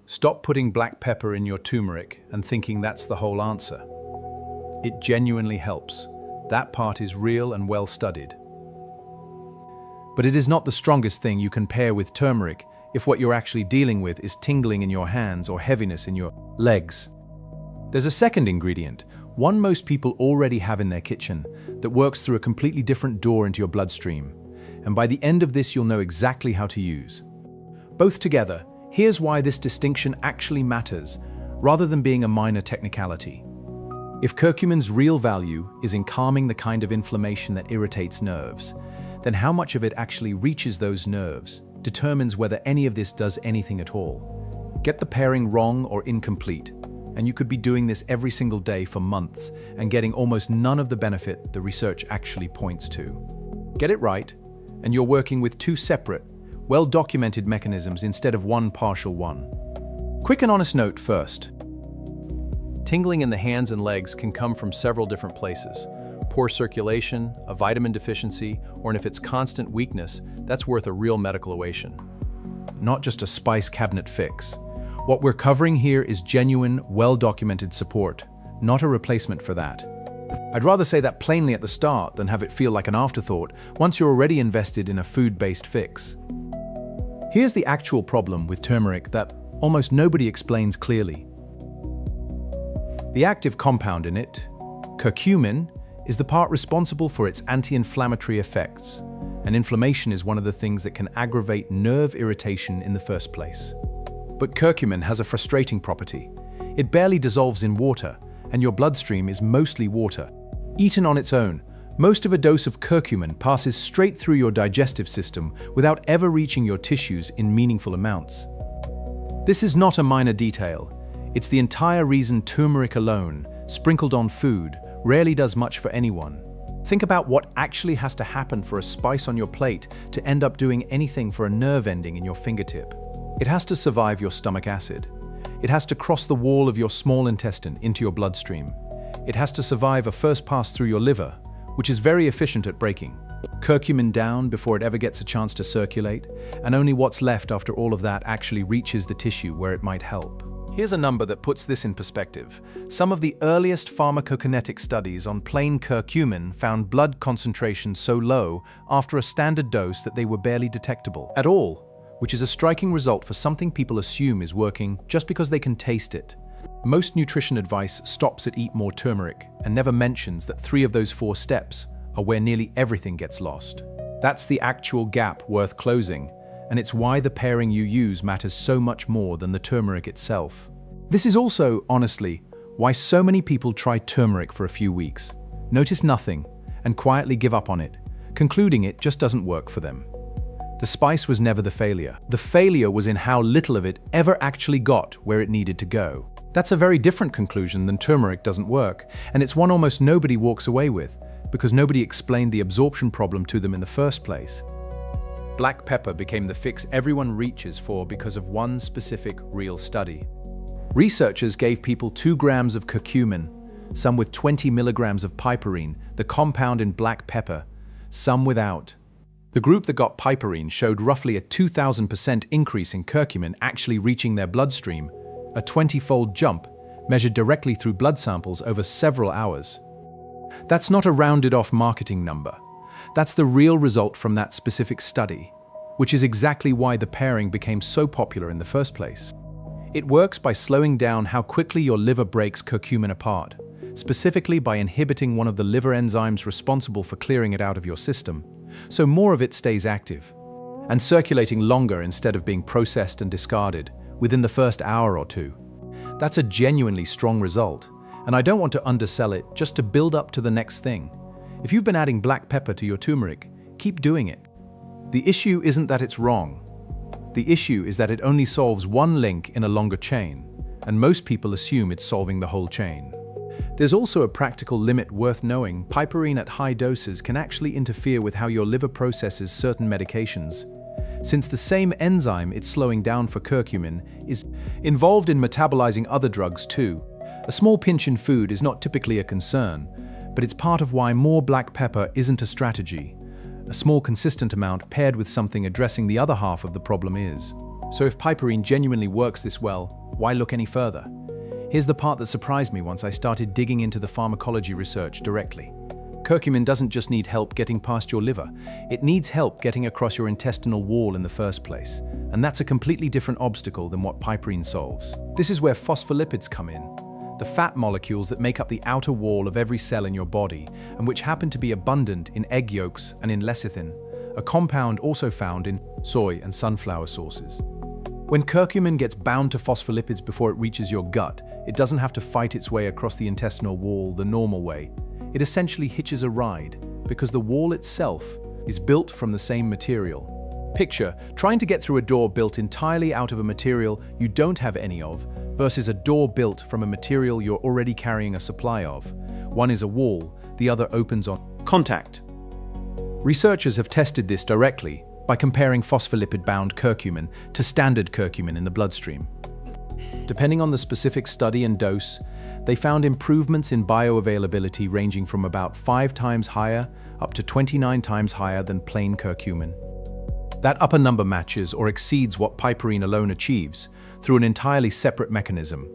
Stop putting black pepper in your turmeric and thinking that's the whole answer. It genuinely helps. That part is real and well studied. But it is not the strongest thing you can pair with turmeric if what you're actually dealing with is tingling in your hands or heaviness in your legs. There's a second ingredient, one most people already have in their kitchen, that works through a completely different door into your bloodstream. And by the end of this, you'll know exactly how to use. Both together, here's why this distinction actually matters, rather than being a minor technicality. If curcumin's real value is in calming the kind of inflammation that irritates nerves, then how much of it actually reaches those nerves determines whether any of this does anything at all. Get the pairing wrong or incomplete, and you could be doing this every single day for months and getting almost none of the benefit the research actually points to. Get it right, and you're working with two separate, well-documented mechanisms instead of one partial one. Quick and honest note first. Tingling in the hands and legs can come from several different places. Poor circulation, a vitamin deficiency, or if it's constant weakness, that's worth a real medical equation. Not just a spice cabinet fix. What we're covering here is genuine, well-documented support, not a replacement for that. I'd rather say that plainly at the start than have it feel like an afterthought once you're already invested in a food-based fix. Here's the actual problem with turmeric that almost nobody explains clearly. The active compound in it, curcumin, is the part responsible for its anti-inflammatory effects, and inflammation is one of the things that can aggravate nerve irritation in the first place. But curcumin has a frustrating property. It barely dissolves in water, and your bloodstream is mostly water. Eaten on its own, most of a dose of curcumin passes straight through your digestive system without ever reaching your tissues in meaningful amounts. This is not a minor detail. It's the entire reason turmeric alone, sprinkled on food, rarely does much for anyone. Think about what actually has to happen for a spice on your plate to end up doing anything for a nerve ending in your fingertip. It has to survive your stomach acid. It has to cross the wall of your small intestine into your bloodstream. It has to survive a first pass through your liver, which is very efficient at breaking curcumin down before it ever gets a chance to circulate, and only what's left after all of that actually reaches the tissue where it might help. Here's a number that puts this in perspective. Some of the earliest pharmacokinetic studies on plain curcumin found blood concentrations so low after a standard dose that they were barely detectable at all, which is a striking result for something people assume is working just because they can taste it. Most nutrition advice stops at eat more turmeric and never mentions that 3 of those 4 steps are where nearly everything gets lost. That's the actual gap worth closing, and it's why the pairing you use matters so much more than the turmeric itself. This is also, honestly, why so many people try turmeric for a few weeks, notice nothing, and quietly give up on it, concluding it just doesn't work for them. The spice was never the failure. The failure was in how little of it ever actually got where it needed to go. That's a very different conclusion than turmeric doesn't work, and it's one almost nobody walks away with, because nobody explained the absorption problem to them in the first place. Black pepper became the fix everyone reaches for because of one specific real study. Researchers gave people 2 grams of curcumin, some with 20 milligrams of piperine, the compound in black pepper, some without. The group that got piperine showed roughly a 2,000% increase in curcumin actually reaching their bloodstream, a 20-fold jump measured directly through blood samples over several hours. That's not a rounded-off marketing number. That's the real result from that specific study, which is exactly why the pairing became so popular in the first place. It works by slowing down how quickly your liver breaks curcumin apart, specifically by inhibiting one of the liver enzymes responsible for clearing it out of your system, so more of it stays active, and circulating longer instead of being processed and discarded within the first hour or 2. That's a genuinely strong result, and I don't want to undersell it just to build up to the next thing. If you've been adding black pepper to your turmeric, keep doing it. The issue isn't that it's wrong. The issue is that it only solves one link in a longer chain, and most people assume it's solving the whole chain. There's also a practical limit worth knowing. Piperine at high doses can actually interfere with how your liver processes certain medications, since the same enzyme it's slowing down for curcumin is involved in metabolizing other drugs too. A small pinch in food is not typically a concern, but it's part of why more black pepper isn't a strategy. A small consistent amount paired with something addressing the other half of the problem is. So if piperine genuinely works this well, why look any further? Here's the part that surprised me once I started digging into the pharmacology research directly. Curcumin doesn't just need help getting past your liver, it needs help getting across your intestinal wall in the first place. And that's a completely different obstacle than what piperine solves. This is where phospholipids come in, the fat molecules that make up the outer wall of every cell in your body, and which happen to be abundant in egg yolks and in lecithin, a compound also found in soy and sunflower sources. When curcumin gets bound to phospholipids before it reaches your gut, it doesn't have to fight its way across the intestinal wall the normal way. It essentially hitches a ride, because the wall itself is built from the same material. Picture trying to get through a door built entirely out of a material you don't have any of, versus a door built from a material you're already carrying a supply of. One is a wall, the other opens on contact. Researchers have tested this directly by comparing phospholipid-bound curcumin to standard curcumin in the bloodstream. Depending on the specific study and dose, they found improvements in bioavailability ranging from about 5 times higher up to 29 times higher than plain curcumin. That upper number matches or exceeds what piperine alone achieves through an entirely separate mechanism,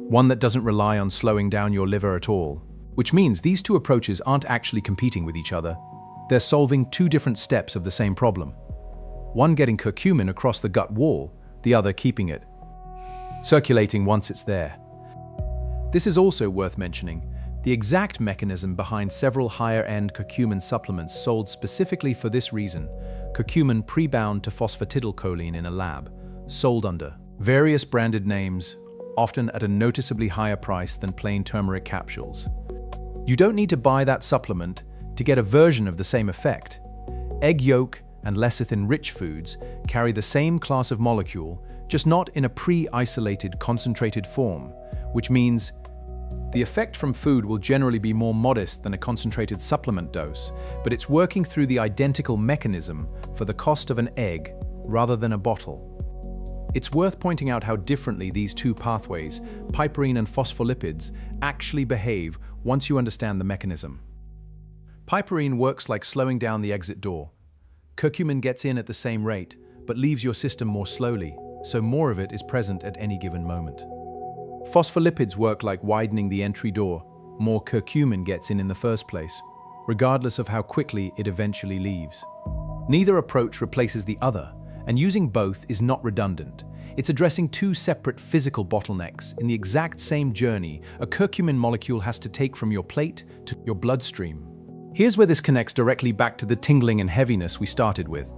one that doesn't rely on slowing down your liver at all, which means these two approaches aren't actually competing with each other. They're solving 2 different steps of the same problem. One getting curcumin across the gut wall, the other keeping it circulating once it's there. This is also worth mentioning, the exact mechanism behind several higher-end curcumin supplements sold specifically for this reason, curcumin pre-bound to phosphatidylcholine in a lab, sold under various branded names, often at a noticeably higher price than plain turmeric capsules. You don't need to buy that supplement to get a version of the same effect. Egg yolk and lecithin-rich foods carry the same class of molecule, just not in a pre-isolated concentrated form, which means the effect from food will generally be more modest than a concentrated supplement dose, but it's working through the identical mechanism for the cost of an egg rather than a bottle. It's worth pointing out how differently these 2 pathways, piperine and phospholipids, actually behave once you understand the mechanism. Piperine works like slowing down the exit door. Curcumin gets in at the same rate, but leaves your system more slowly, so more of it is present at any given moment. Phospholipids work like widening the entry door. More curcumin gets in the first place, regardless of how quickly it eventually leaves. Neither approach replaces the other, and using both is not redundant. It's addressing 2 separate physical bottlenecks in the exact same journey a curcumin molecule has to take from your plate to your bloodstream. Here's where this connects directly back to the tingling and heaviness we started with.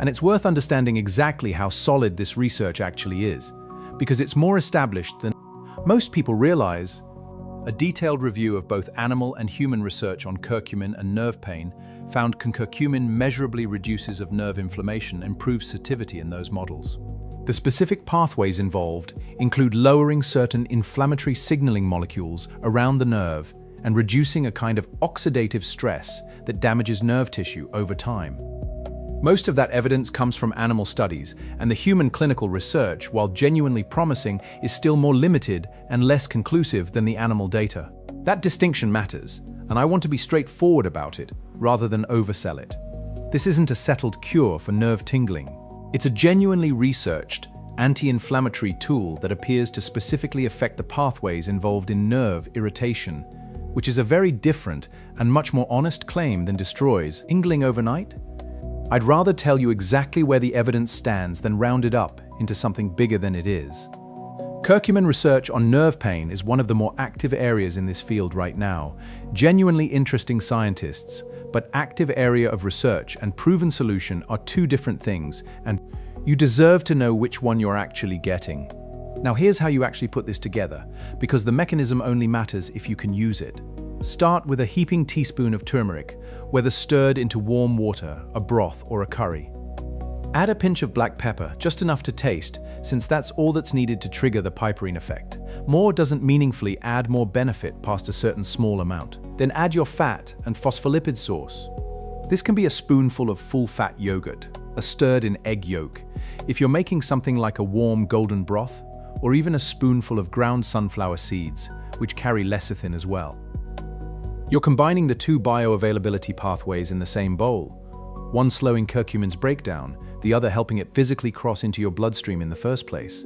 And it's worth understanding exactly how solid this research actually is, because it's more established than most people realize. A detailed review of both animal and human research on curcumin and nerve pain found curcumin measurably reduces of nerve inflammation and improves sativity in those models. The specific pathways involved include lowering certain inflammatory signaling molecules around the nerve and reducing a kind of oxidative stress that damages nerve tissue over time. Most of that evidence comes from animal studies, and the human clinical research, while genuinely promising, is still more limited and less conclusive than the animal data. That distinction matters, and I want to be straightforward about it, rather than oversell it. This isn't a settled cure for nerve tingling. It's a genuinely researched, anti-inflammatory tool that appears to specifically affect the pathways involved in nerve irritation, which is a very different and much more honest claim than destroys tingling overnight. I'd rather tell you exactly where the evidence stands than round it up into something bigger than it is. Curcumin research on nerve pain is one of the more active areas in this field right now. Genuinely interesting scientists, but active area of research and proven solution are 2 different things, and you deserve to know which one you're actually getting. Now here's how you actually put this together, because the mechanism only matters if you can use it. Start with a heaping teaspoon of turmeric, whether stirred into warm water, a broth, or a curry. Add a pinch of black pepper, just enough to taste, since that's all that's needed to trigger the piperine effect. More doesn't meaningfully add more benefit past a certain small amount. Then add your fat and phospholipid source. This can be a spoonful of full-fat yogurt, a stirred-in egg yolk, if you're making something like a warm golden broth, or even a spoonful of ground sunflower seeds, which carry lecithin as well. You're combining the 2 bioavailability pathways in the same bowl, one slowing curcumin's breakdown, the other helping it physically cross into your bloodstream in the first place.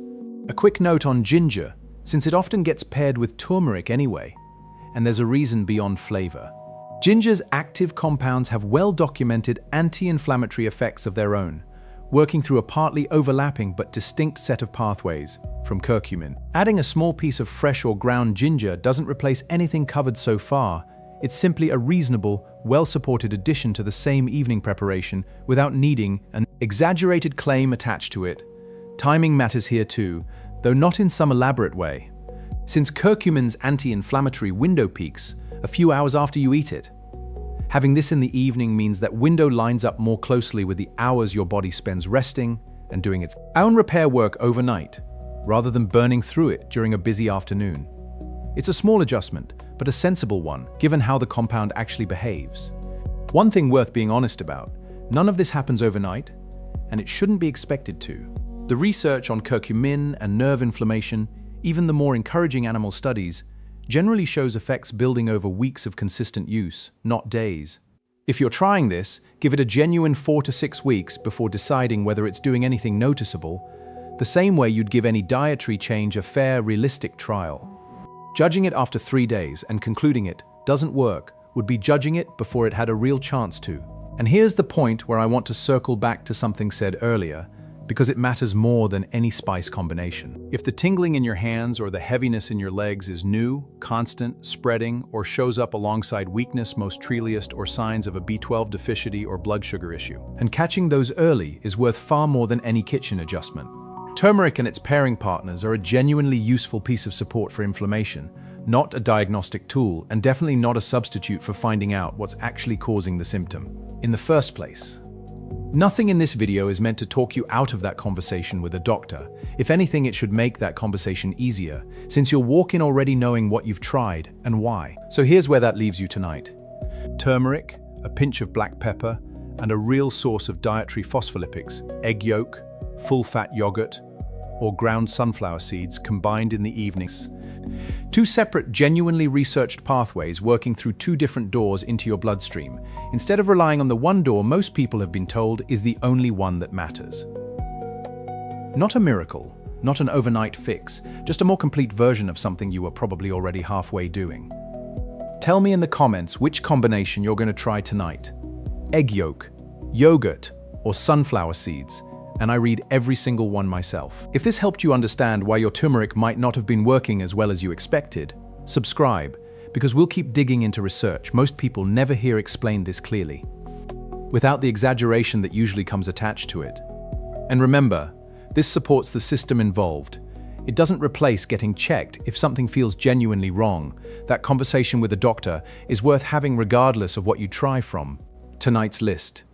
A quick note on ginger, since it often gets paired with turmeric anyway, and there's a reason beyond flavor. Ginger's active compounds have well-documented anti-inflammatory effects of their own, working through a partly overlapping but distinct set of pathways from curcumin. Adding a small piece of fresh or ground ginger doesn't replace anything covered so far. It's simply a reasonable, well-supported addition to the same evening preparation without needing an exaggerated claim attached to it. Timing matters here too, though not in some elaborate way. Since curcumin's anti-inflammatory window peaks a few hours after you eat it. Having this in the evening means that window lines up more closely with the hours your body spends resting and doing its own repair work overnight, rather than burning through it during a busy afternoon. It's a small adjustment, but a sensible one, given how the compound actually behaves. One thing worth being honest about, none of this happens overnight, and it shouldn't be expected to. The research on curcumin and nerve inflammation, even the more encouraging animal studies, generally shows effects building over weeks of consistent use, not days. If you're trying this, give it a genuine 4 to 6 weeks before deciding whether it's doing anything noticeable, the same way you'd give any dietary change a fair, realistic trial. Judging it after 3 days and concluding it doesn't work would be judging it before it had a real chance to. And here's the point where I want to circle back to something said earlier, because it matters more than any spice combination. If the tingling in your hands or the heaviness in your legs is new, constant, spreading, or shows up alongside weakness, most treeliest, or signs of a B12 deficiency or blood sugar issue, and catching those early is worth far more than any kitchen adjustment. Turmeric and its pairing partners are a genuinely useful piece of support for inflammation, not a diagnostic tool, and definitely not a substitute for finding out what's actually causing the symptom in the first place. Nothing in this video is meant to talk you out of that conversation with a doctor. If anything, it should make that conversation easier, since you'll walk in already knowing what you've tried and why. So here's where that leaves you tonight. Turmeric, a pinch of black pepper, and a real source of dietary phospholipids, egg yolk, full-fat yogurt, or ground sunflower seeds combined in the evenings. 2 separate, genuinely researched pathways working through 2 different doors into your bloodstream, instead of relying on the one door most people have been told is the only one that matters. Not a miracle, not an overnight fix, just a more complete version of something you were probably already halfway doing. Tell me in the comments which combination you're going to try tonight. Egg yolk, yogurt, or sunflower seeds, and I read every single one myself. If this helped you understand why your turmeric might not have been working as well as you expected, subscribe, because we'll keep digging into research most people never hear explained this clearly, without the exaggeration that usually comes attached to it. And remember, this supports the system involved. It doesn't replace getting checked if something feels genuinely wrong. That conversation with a doctor is worth having regardless of what you try from tonight's list.